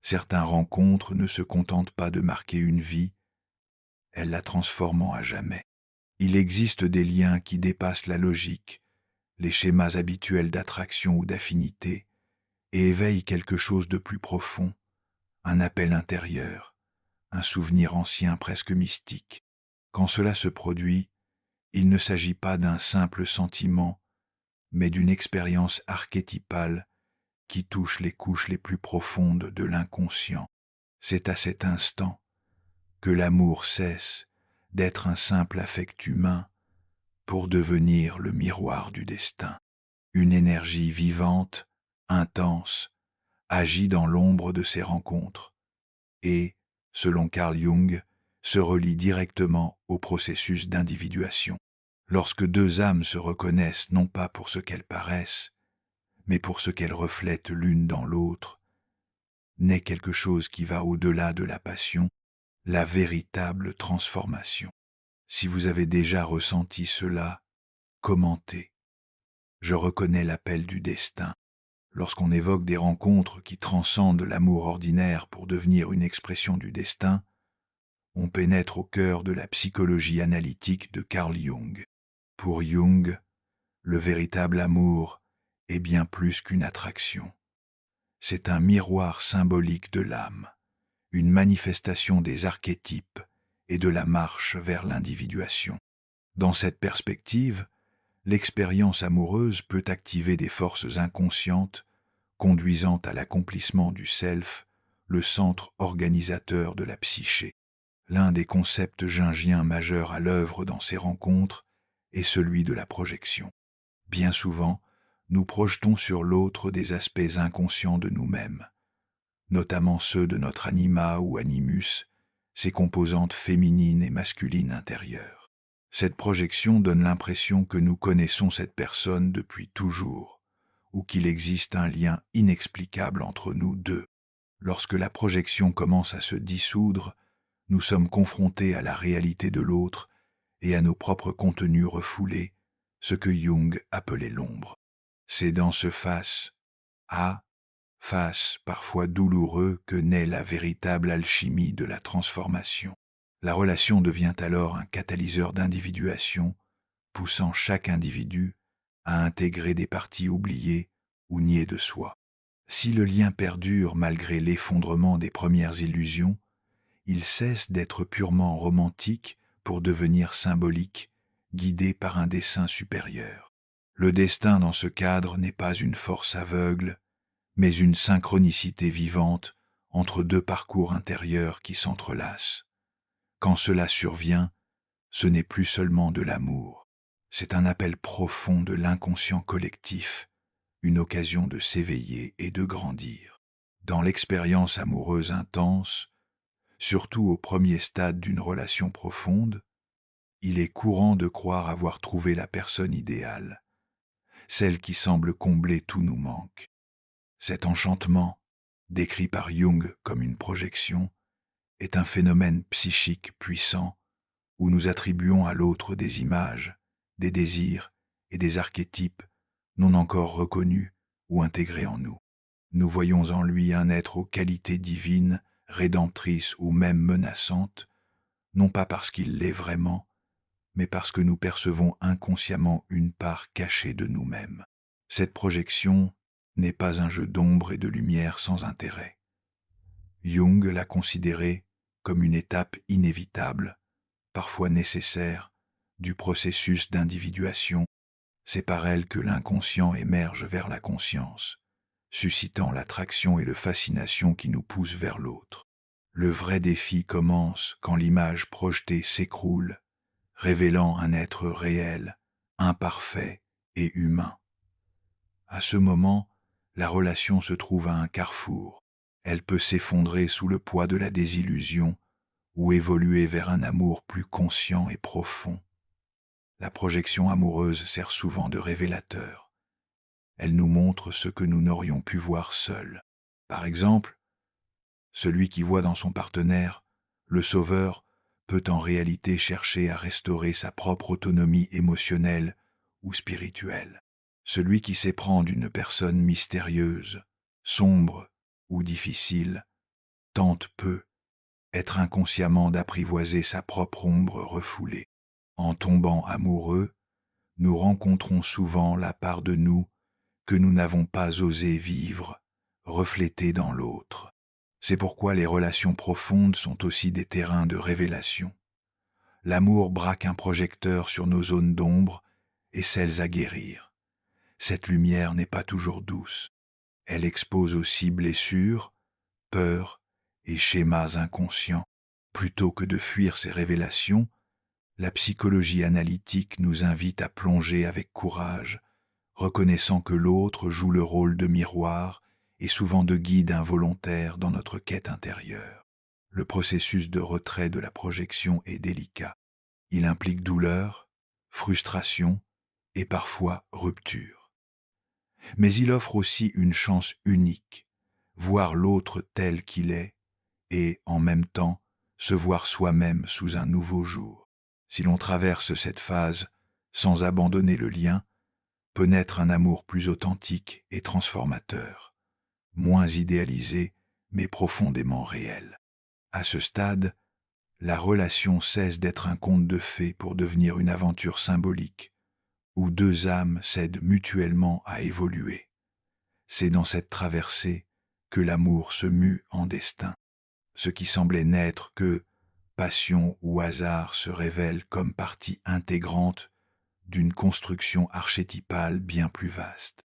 Certaines rencontres ne se contentent pas de marquer une vie, elles la transforment à jamais. Il existe des liens qui dépassent la logique, les schémas habituels d'attraction ou d'affinité, et éveillent quelque chose de plus profond, un appel intérieur, un souvenir ancien presque mystique. Quand cela se produit, il ne s'agit pas d'un simple sentiment, mais d'une expérience archétypale qui touche les couches les plus profondes de l'inconscient. C'est à cet instant que l'amour cesse d'être un simple affect humain pour devenir le miroir du destin. Une énergie vivante, intense, agit dans l'ombre de ces rencontres et, selon Carl Jung, se relie directement au processus d'individuation. Lorsque deux âmes se reconnaissent non pas pour ce qu'elles paraissent, mais pour ce qu'elles reflètent l'une dans l'autre, naît quelque chose qui va au-delà de la passion, la véritable transformation. Si vous avez déjà ressenti cela, commentez. Je reconnais l'appel du destin. Lorsqu'on évoque des rencontres qui transcendent l'amour ordinaire pour devenir une expression du destin, on pénètre au cœur de la psychologie analytique de Carl Jung. Pour Jung, le véritable amour est bien plus qu'une attraction. C'est un miroir symbolique de l'âme, une manifestation des archétypes et de la marche vers l'individuation. Dans cette perspective, l'expérience amoureuse peut activer des forces inconscientes conduisant à l'accomplissement du self, le centre organisateur de la psyché. L'un des concepts jungiens majeurs à l'œuvre dans ces rencontres est celui de la projection. Bien souvent, nous projetons sur l'autre des aspects inconscients de nous-mêmes, notamment ceux de notre anima ou animus, ses composantes féminines et masculines intérieures. Cette projection donne l'impression que nous connaissons cette personne depuis toujours, ou qu'il existe un lien inexplicable entre nous deux. Lorsque la projection commence à se dissoudre, nous sommes confrontés à la réalité de l'autre et à nos propres contenus refoulés, ce que Jung appelait l'ombre. C'est dans ce face parfois douloureux que naît la véritable alchimie de la transformation. La relation devient alors un catalyseur d'individuation, poussant chaque individu à intégrer des parties oubliées ou niées de soi. Si le lien perdure malgré l'effondrement des premières illusions, il cesse d'être purement romantique pour devenir symbolique, guidé par un dessein supérieur. Le destin dans ce cadre n'est pas une force aveugle, mais une synchronicité vivante entre deux parcours intérieurs qui s'entrelacent. Quand cela survient, ce n'est plus seulement de l'amour, c'est un appel profond de l'inconscient collectif, une occasion de s'éveiller et de grandir. Dans l'expérience amoureuse intense, surtout au premier stade d'une relation profonde, il est courant de croire avoir trouvé la personne idéale, celle qui semble combler tous nos manques. Cet enchantement, décrit par Jung comme une projection, est un phénomène psychique puissant où nous attribuons à l'autre des images, des désirs et des archétypes non encore reconnus ou intégrés en nous. Nous voyons en lui un être aux qualités divines, rédemptrices ou même menaçantes, non pas parce qu'il l'est vraiment, mais parce que nous percevons inconsciemment une part cachée de nous-mêmes. Cette projection n'est pas un jeu d'ombre et de lumière sans intérêt. Jung l'a considérée comme une étape inévitable, parfois nécessaire, du processus d'individuation. C'est par elle que l'inconscient émerge vers la conscience, suscitant l'attraction et la fascination qui nous poussent vers l'autre. Le vrai défi commence quand l'image projetée s'écroule, révélant un être réel, imparfait et humain. À ce moment, la relation se trouve à un carrefour. Elle peut s'effondrer sous le poids de la désillusion ou évoluer vers un amour plus conscient et profond. La projection amoureuse sert souvent de révélateur. Elle nous montre ce que nous n'aurions pu voir seuls. Par exemple, celui qui voit dans son partenaire le sauveur peut en réalité chercher à restaurer sa propre autonomie émotionnelle ou spirituelle. Celui qui s'éprend d'une personne mystérieuse, sombre ou difficile tente peu, être inconsciemment d'apprivoiser sa propre ombre refoulée. En tombant amoureux, nous rencontrons souvent la part de nous que nous n'avons pas osé vivre, reflétée dans l'autre. C'est pourquoi les relations profondes sont aussi des terrains de révélation. L'amour braque un projecteur sur nos zones d'ombre et celles à guérir. Cette lumière n'est pas toujours douce. Elle expose aussi blessures, peurs et schémas inconscients. Plutôt que de fuir ces révélations, la psychologie analytique nous invite à plonger avec courage, reconnaissant que l'autre joue le rôle de miroir et souvent de guide involontaire dans notre quête intérieure. Le processus de retrait de la projection est délicat. Il implique douleur, frustration et parfois rupture. Mais il offre aussi une chance unique, voir l'autre tel qu'il est et, en même temps, se voir soi-même sous un nouveau jour. Si l'on traverse cette phase sans abandonner le lien, peut naître un amour plus authentique et transformateur, moins idéalisé mais profondément réel. À ce stade, la relation cesse d'être un conte de fées pour devenir une aventure symbolique, où deux âmes s'aident mutuellement à évoluer. C'est dans cette traversée que l'amour se mue en destin. Ce qui semblait n'être que passion ou hasard se révèle comme partie intégrante d'une construction archétypale bien plus vaste.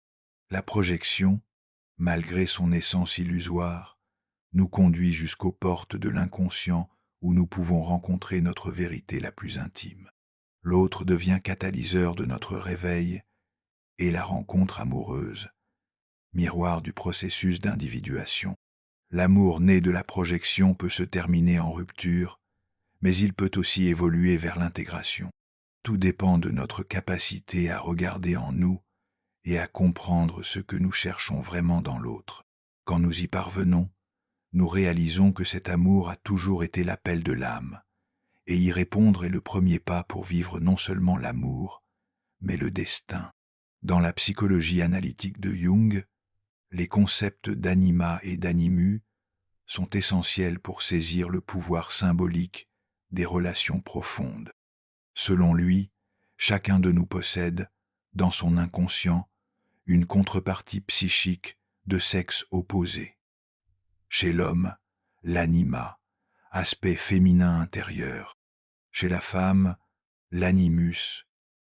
La projection, malgré son essence illusoire, nous conduit jusqu'aux portes de l'inconscient où nous pouvons rencontrer notre vérité la plus intime. L'autre devient catalyseur de notre réveil et la rencontre amoureuse, miroir du processus d'individuation. L'amour né de la projection peut se terminer en rupture, mais il peut aussi évoluer vers l'intégration. Tout dépend de notre capacité à regarder en nous et à comprendre ce que nous cherchons vraiment dans l'autre. Quand nous y parvenons, nous réalisons que cet amour a toujours été l'appel de l'âme, et y répondre est le premier pas pour vivre non seulement l'amour, mais le destin. Dans la psychologie analytique de Jung, les concepts d'anima et d'animu sont essentiels pour saisir le pouvoir symbolique des relations profondes. Selon lui, chacun de nous possède, dans son inconscient, une contrepartie psychique de sexe opposé. Chez l'homme, l'anima, aspect féminin intérieur. Chez la femme, l'animus,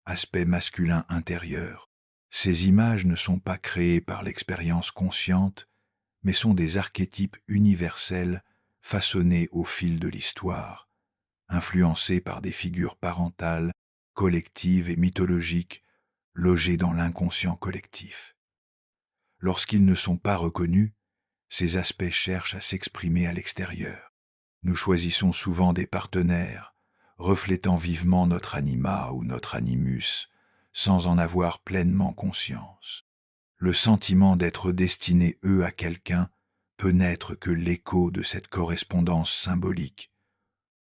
aspect masculin intérieur. Ces images ne sont pas créées par l'expérience consciente, mais sont des archétypes universels façonnés au fil de l'histoire, influencés par des figures parentales, collectives et mythologiques, logées dans l'inconscient collectif. Lorsqu'ils ne sont pas reconnus, ces aspects cherchent à s'exprimer à l'extérieur. Nous choisissons souvent des partenaires, reflétant vivement notre anima ou notre animus, sans en avoir pleinement conscience. Le sentiment d'être destiné à quelqu'un peut n'être que l'écho de cette correspondance symbolique.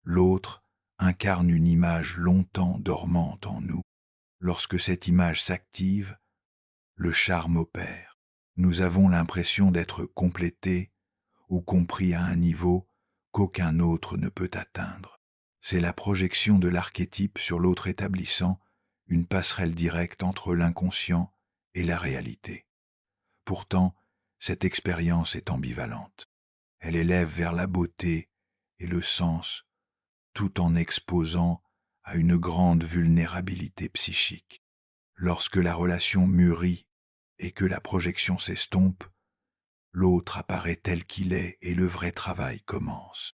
L'autre incarne une image longtemps dormante en nous. Lorsque cette image s'active, le charme opère. Nous avons l'impression d'être complétés ou compris à un niveau qu'aucun autre ne peut atteindre. C'est la projection de l'archétype sur l'autre établissant une passerelle directe entre l'inconscient et la réalité. Pourtant, cette expérience est ambivalente. Elle élève vers la beauté et le sens, tout en exposant à une grande vulnérabilité psychique. Lorsque la relation mûrit et que la projection s'estompe, l'autre apparaît tel qu'il est et le vrai travail commence.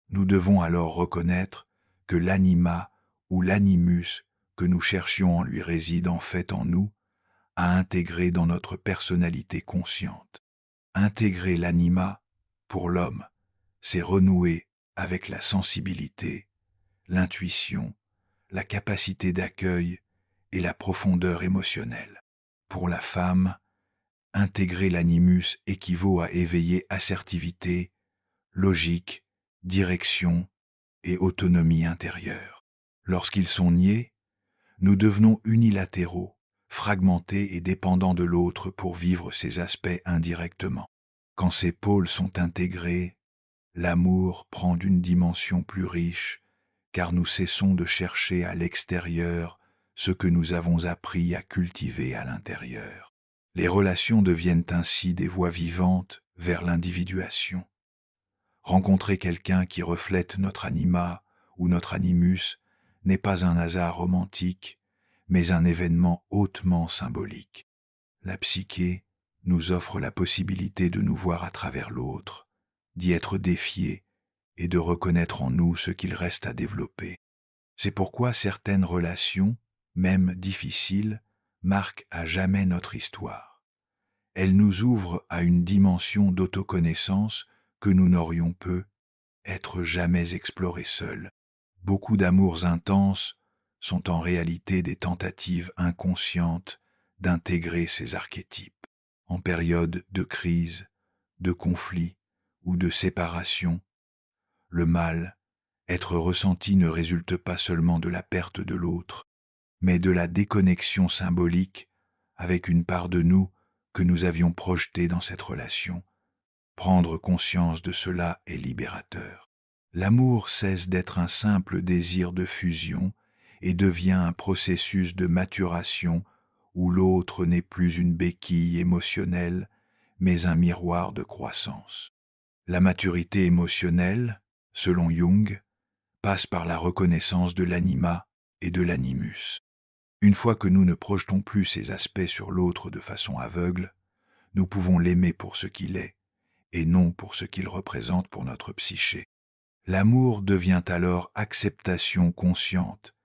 Nous devons alors reconnaître que l'anima ou l'animus que nous cherchions en lui réside en fait en nous, à intégrer dans notre personnalité consciente. Intégrer l'anima, pour l'homme, c'est renouer avec la sensibilité, l'intuition, la capacité d'accueil et la profondeur émotionnelle. Pour la femme, intégrer l'animus équivaut à éveiller assertivité, logique, direction et autonomie intérieure. Lorsqu'ils sont niés, nous devenons unilatéraux, fragmentés et dépendants de l'autre pour vivre ces aspects indirectement. Quand ces pôles sont intégrés, L'amour prend d'une dimension plus riche, car nous cessons de chercher à l'extérieur ce que nous avons appris à cultiver à l'intérieur. Les relations deviennent ainsi des voies vivantes vers l'individuation. Rencontrer quelqu'un qui reflète notre anima ou notre animus n'est pas un hasard romantique, mais un événement hautement symbolique. La psyché nous offre la possibilité de nous voir à travers l'autre, d'y être défiés et de reconnaître en nous ce qu'il reste à développer. C'est pourquoi certaines relations, même difficiles, marquent à jamais notre histoire. Elles nous ouvrent à une dimension d'autoconnaissance que nous n'aurions pu être jamais explorés seuls. Beaucoup d'amours intenses sont en réalité des tentatives inconscientes d'intégrer ces archétypes. En période de crise, de conflit ou de séparation, le mal, être ressenti ne résulte pas seulement de la perte de l'autre, mais de la déconnexion symbolique avec une part de nous que nous avions projetée dans cette relation. Prendre conscience de cela est libérateur. L'amour cesse d'être un simple désir de fusion et devient un processus de maturation où l'autre n'est plus une béquille émotionnelle, mais un miroir de croissance. La maturité émotionnelle, selon Jung, passe par la reconnaissance de l'anima et de l'animus. Une fois que nous ne projetons plus ces aspects sur l'autre de façon aveugle, nous pouvons l'aimer pour ce qu'il est, et non pour ce qu'il représente pour notre psyché. L'amour devient alors acceptation consciente,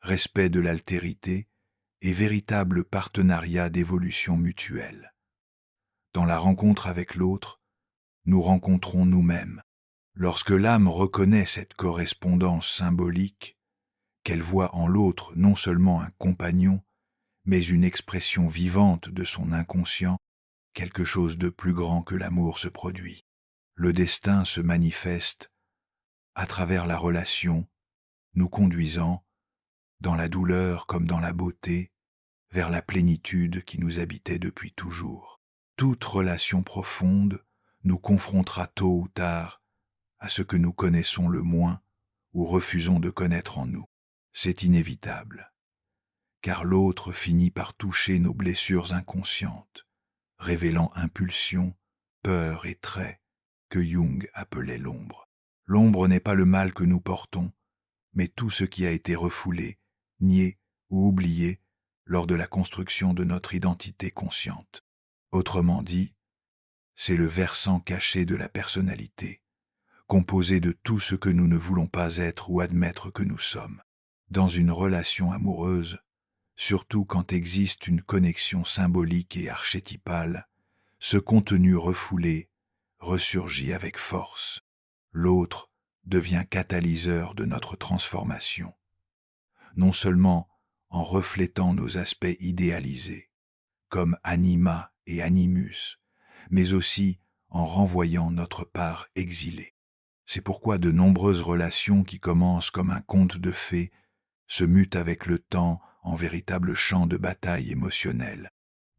respect de l'altérité et véritable partenariat d'évolution mutuelle. Dans la rencontre avec l'autre, nous rencontrons nous-mêmes. Lorsque l'âme reconnaît cette correspondance symbolique, qu'elle voit en l'autre non seulement un compagnon, mais une expression vivante de son inconscient, quelque chose de plus grand que l'amour se produit. Le destin se manifeste à travers la relation, nous conduisant, dans la douleur comme dans la beauté, vers la plénitude qui nous habitait depuis toujours. Toute relation profonde nous confrontera tôt ou tard à ce que nous connaissons le moins ou refusons de connaître en nous. C'est inévitable, car l'autre finit par toucher nos blessures inconscientes, révélant impulsions, peurs et traits que Jung appelait l'ombre. L'ombre n'est pas le mal que nous portons, mais tout ce qui a été refoulé, nié ou oublié lors de la construction de notre identité consciente. Autrement dit, c'est le versant caché de la personnalité, composé de tout ce que nous ne voulons pas être ou admettre que nous sommes. Dans une relation amoureuse, surtout quand existe une connexion symbolique et archétypale, ce contenu refoulé ressurgit avec force. L'autre devient catalyseur de notre transformation, non seulement en reflétant nos aspects idéalisés, comme anima et animus, mais aussi en renvoyant notre part exilée. C'est pourquoi de nombreuses relations qui commencent comme un conte de fées se mutent avec le temps en véritable champ de bataille émotionnelle,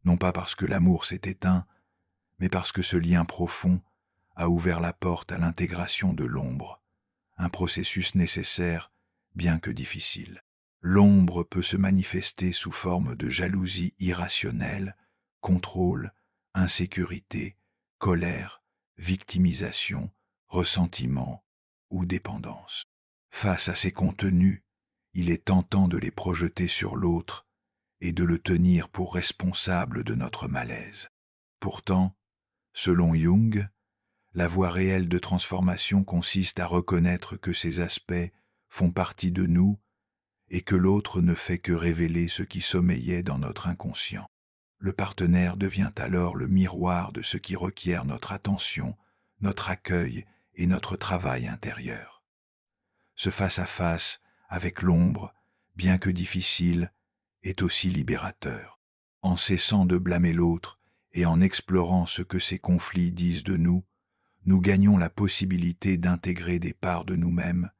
non pas parce que l'amour s'est éteint, mais parce que ce lien profond a ouvert la porte à l'intégration de l'ombre, un processus nécessaire, bien que difficile. L'ombre peut se manifester sous forme de jalousie irrationnelle, contrôle, insécurité, colère, victimisation, ressentiment ou dépendance. Face à ces contenus, il est tentant de les projeter sur l'autre et de le tenir pour responsable de notre malaise. Pourtant, selon Jung, la voie réelle de transformation consiste à reconnaître que ces aspects font partie de nous et que l'autre ne fait que révéler ce qui sommeillait dans notre inconscient. Le partenaire devient alors le miroir de ce qui requiert notre attention, notre accueil et notre travail intérieur. Ce face-à-face avec l'ombre, bien que difficile, est aussi libérateur. En cessant de blâmer l'autre et en explorant ce que ces conflits disent de nous, nous gagnons la possibilité d'intégrer des parts de nous-mêmes,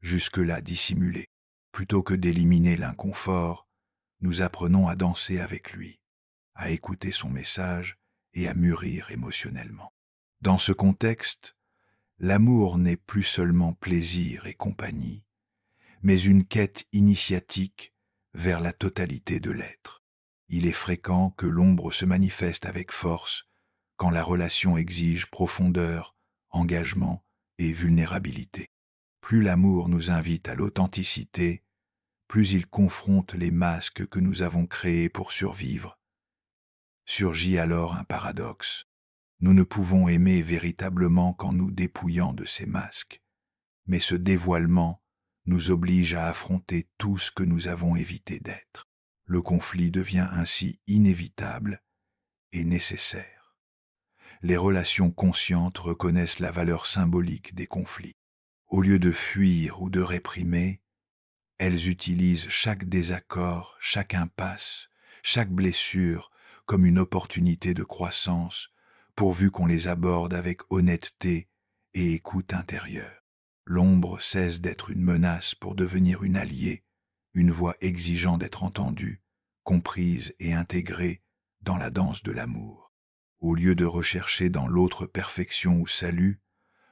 jusque-là dissimulées. Plutôt que d'éliminer l'inconfort, nous apprenons à danser avec lui, à écouter son message et à mûrir émotionnellement. Dans ce contexte, L'amour n'est plus seulement plaisir et compagnie, mais une quête initiatique vers la totalité de l'être. Il est fréquent que l'ombre se manifeste avec force quand la relation exige profondeur, engagement et vulnérabilité. Plus l'amour nous invite à l'authenticité, plus il confronte les masques que nous avons créés pour survivre. Surgit alors un paradoxe. Nous ne pouvons aimer véritablement qu'en nous dépouillant de ces masques, mais ce dévoilement nous oblige à affronter tout ce que nous avons évité d'être. Le conflit devient ainsi inévitable et nécessaire. Les relations conscientes reconnaissent la valeur symbolique des conflits. Au lieu de fuir ou de réprimer, elles utilisent chaque désaccord, chaque impasse, chaque blessure comme une opportunité de croissance, pourvu qu'on les aborde avec honnêteté et écoute intérieure. L'ombre cesse d'être une menace pour devenir une alliée, une voix exigeant d'être entendue, comprise et intégrée dans la danse de l'amour. Au lieu de rechercher dans l'autre perfection ou salut,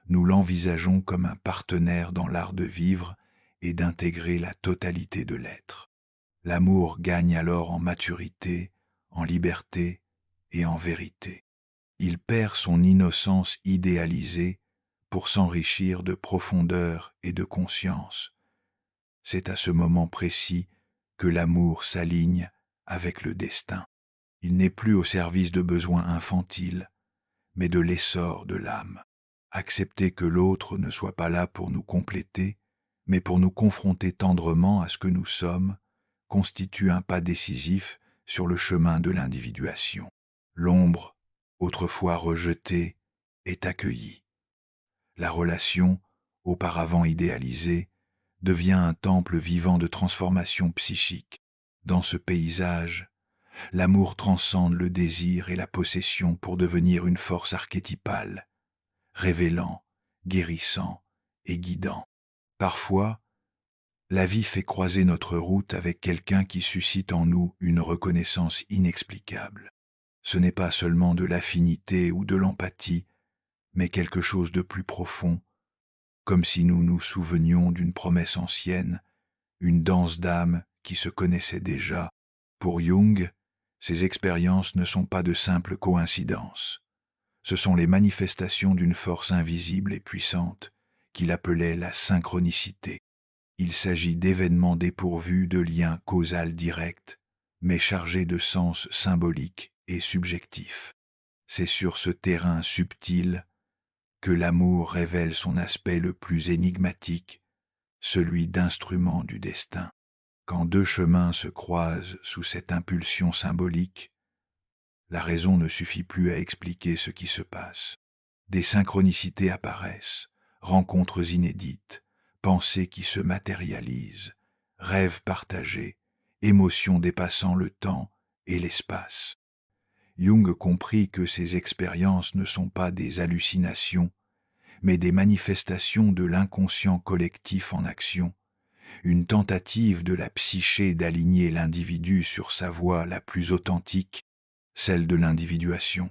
nous l'envisageons comme un partenaire dans l'art de vivre et d'intégrer la totalité de l'être. L'amour gagne alors en maturité, en liberté et en vérité. Il perd son innocence idéalisée pour s'enrichir de profondeur et de conscience. C'est à ce moment précis que l'amour s'aligne avec le destin. Il n'est plus au service de besoins infantiles, mais de l'essor de l'âme. Accepter que l'autre ne soit pas là pour nous compléter, mais pour nous confronter tendrement à ce que nous sommes, constitue un pas décisif sur le chemin de l'individuation. L'ombre, autrefois rejetée, est accueillie. La relation, auparavant idéalisée, devient un temple vivant de transformation psychique. Dans ce paysage, l'amour transcende le désir et la possession pour devenir une force archétypale, révélant, guérissant et guidant. Parfois, la vie fait croiser notre route avec quelqu'un qui suscite en nous une reconnaissance inexplicable. Ce n'est pas seulement de l'affinité ou de l'empathie, mais quelque chose de plus profond, comme si nous nous souvenions d'une promesse ancienne, une danse d'âme qui se connaissait déjà. Pour Jung, ces expériences ne sont pas de simples coïncidences. Ce sont les manifestations d'une force invisible et puissante qu'il appelait la synchronicité. Il s'agit d'événements dépourvus de liens causal directs, mais chargés de sens symbolique et subjectif. C'est sur ce terrain subtil que l'amour révèle son aspect le plus énigmatique, celui d'instrument du destin. Quand deux chemins se croisent sous cette impulsion symbolique, la raison ne suffit plus à expliquer ce qui se passe. Des synchronicités apparaissent, rencontres inédites, pensées qui se matérialisent, rêves partagés, émotions dépassant le temps et l'espace. Jung comprit que ces expériences ne sont pas des hallucinations, mais des manifestations de l'inconscient collectif en action, une tentative de la psyché d'aligner l'individu sur sa voie la plus authentique, celle de l'individuation.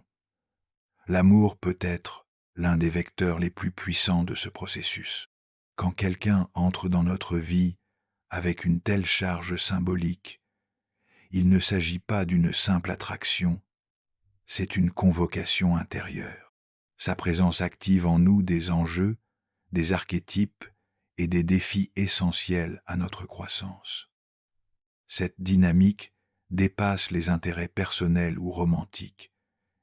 L'amour peut être l'un des vecteurs les plus puissants de ce processus. Quand quelqu'un entre dans notre vie avec une telle charge symbolique, il ne s'agit pas d'une simple attraction, c'est une convocation intérieure. Sa présence active en nous des enjeux, des archétypes et des défis essentiels à notre croissance. Cette dynamique dépasse les intérêts personnels ou romantiques.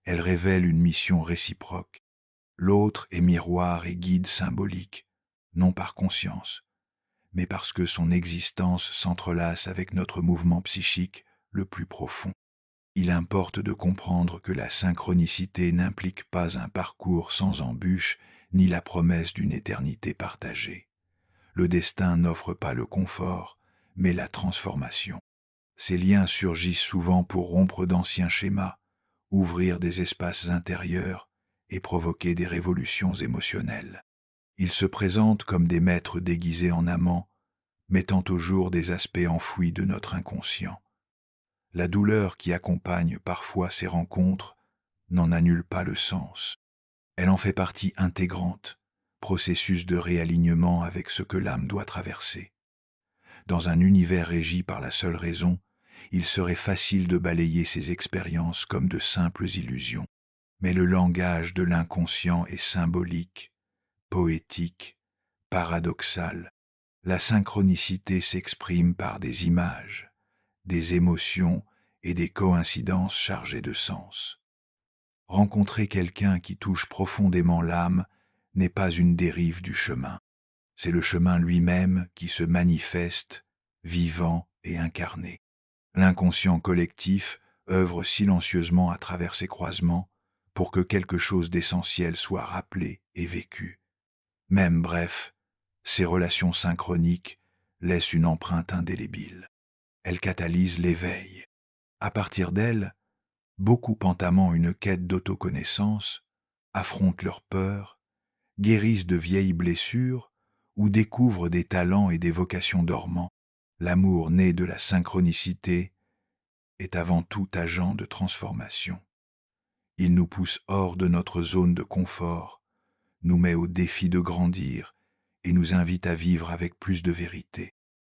Elle révèle une mission réciproque. L'autre est miroir et guide symbolique, non par conscience, mais parce que son existence s'entrelace avec notre mouvement psychique le plus profond. Il importe de comprendre que la synchronicité n'implique pas un parcours sans embûches ni la promesse d'une éternité partagée. Le destin n'offre pas le confort, mais la transformation. Ces liens surgissent souvent pour rompre d'anciens schémas, ouvrir des espaces intérieurs et provoquer des révolutions émotionnelles. Ils se présentent comme des maîtres déguisés en amants, mettant au jour des aspects enfouis de notre inconscient. La douleur qui accompagne parfois ces rencontres n'en annule pas le sens. Elle en fait partie intégrante, processus de réalignement avec ce que l'âme doit traverser. Dans un univers régi par la seule raison, il serait facile de balayer ces expériences comme de simples illusions. Mais le langage de l'inconscient est symbolique, poétique, paradoxal. La synchronicité s'exprime par des images, des émotions et des coïncidences chargées de sens. Rencontrer quelqu'un qui touche profondément l'âme n'est pas une dérive du chemin. C'est le chemin lui-même qui se manifeste, vivant et incarné. L'inconscient collectif œuvre silencieusement à travers ces croisements pour que quelque chose d'essentiel soit rappelé et vécu. Même bref, ces relations synchroniques laissent une empreinte indélébile. Elles catalysent l'éveil. À partir d'elles, beaucoup entamant une quête d'autoconnaissance, affrontent leurs peurs, guérissent de vieilles blessures ou découvrent des talents et des vocations dormants. L'amour né de la synchronicité est avant tout agent de transformation. Il nous pousse hors de notre zone de confort, nous met au défi de grandir et nous invite à vivre avec plus de vérité.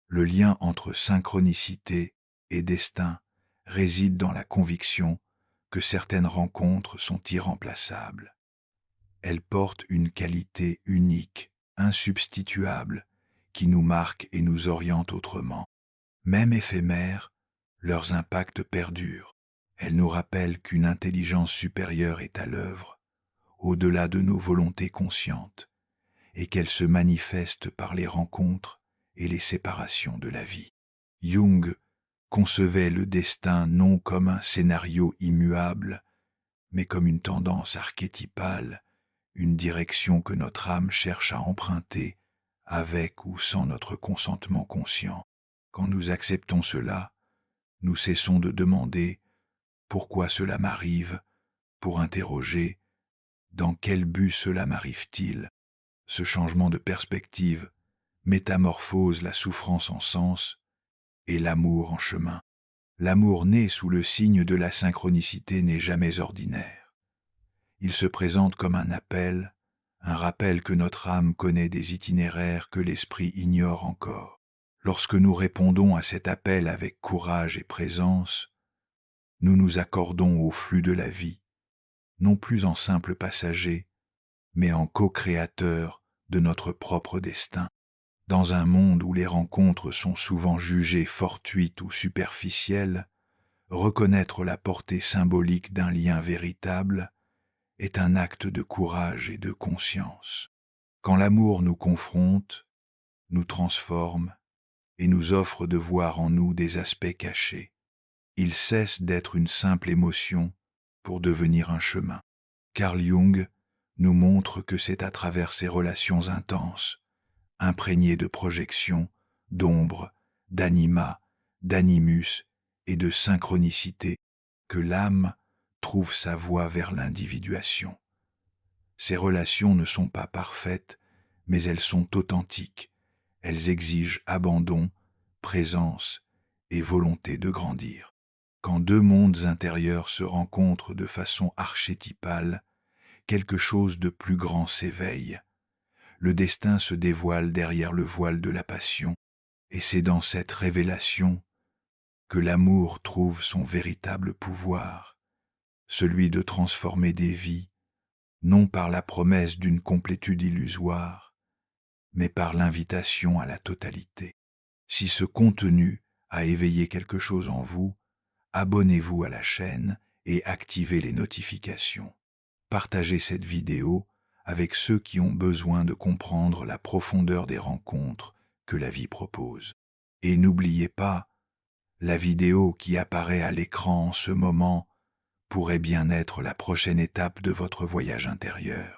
Le lien entre synchronicité et destin réside dans la conviction que certaines rencontres sont irremplaçables. Elles portent une qualité unique, insubstituable, qui nous marque et nous oriente autrement. Même éphémères, leurs impacts perdurent. Elles nous rappellent qu'une intelligence supérieure est à l'œuvre, au-delà de nos volontés conscientes, et qu'elle se manifeste par les rencontres et les séparations de la vie. Jung concevait le destin non comme un scénario immuable, mais comme une tendance archétypale, une direction que notre âme cherche à emprunter avec ou sans notre consentement conscient. Quand nous acceptons cela, nous cessons de demander « pourquoi cela m'arrive ?» pour interroger « dans quel but cela m'arrive-t-il ?» Ce changement de perspective métamorphose la souffrance en sens et l'amour en chemin. L'amour né sous le signe de la synchronicité n'est jamais ordinaire. Il se présente comme un appel, un rappel que notre âme connaît des itinéraires que l'esprit ignore encore. Lorsque nous répondons à cet appel avec courage et présence, nous nous accordons au flux de la vie, non plus en simples passagers, mais en co-créateurs de notre propre destin. Dans un monde où les rencontres sont souvent jugées fortuites ou superficielles, reconnaître la portée symbolique d'un lien véritable est un acte de courage et de conscience. Quand l'amour nous confronte, nous transforme et nous offre de voir en nous des aspects cachés, il cesse d'être une simple émotion pour devenir un chemin. Carl Jung nous montre que c'est à travers ces relations intenses, imprégnées de projections, d'ombre, d'anima, d'animus et de synchronicité, que l'âme trouve sa voie vers l'individuation. Ces relations ne sont pas parfaites, mais elles sont authentiques. Elles exigent abandon, présence et volonté de grandir. Quand deux mondes intérieurs se rencontrent de façon archétypale, quelque chose de plus grand s'éveille. Le destin se dévoile derrière le voile de la passion, et c'est dans cette révélation que l'amour trouve son véritable pouvoir, celui de transformer des vies, non par la promesse d'une complétude illusoire, mais par l'invitation à la totalité. Si ce contenu a éveillé quelque chose en vous, abonnez-vous à la chaîne et activez les notifications. Partagez cette vidéo avec ceux qui ont besoin de comprendre la profondeur des rencontres que la vie propose. Et n'oubliez pas, la vidéo qui apparaît à l'écran en ce moment pourrait bien être la prochaine étape de votre voyage intérieur.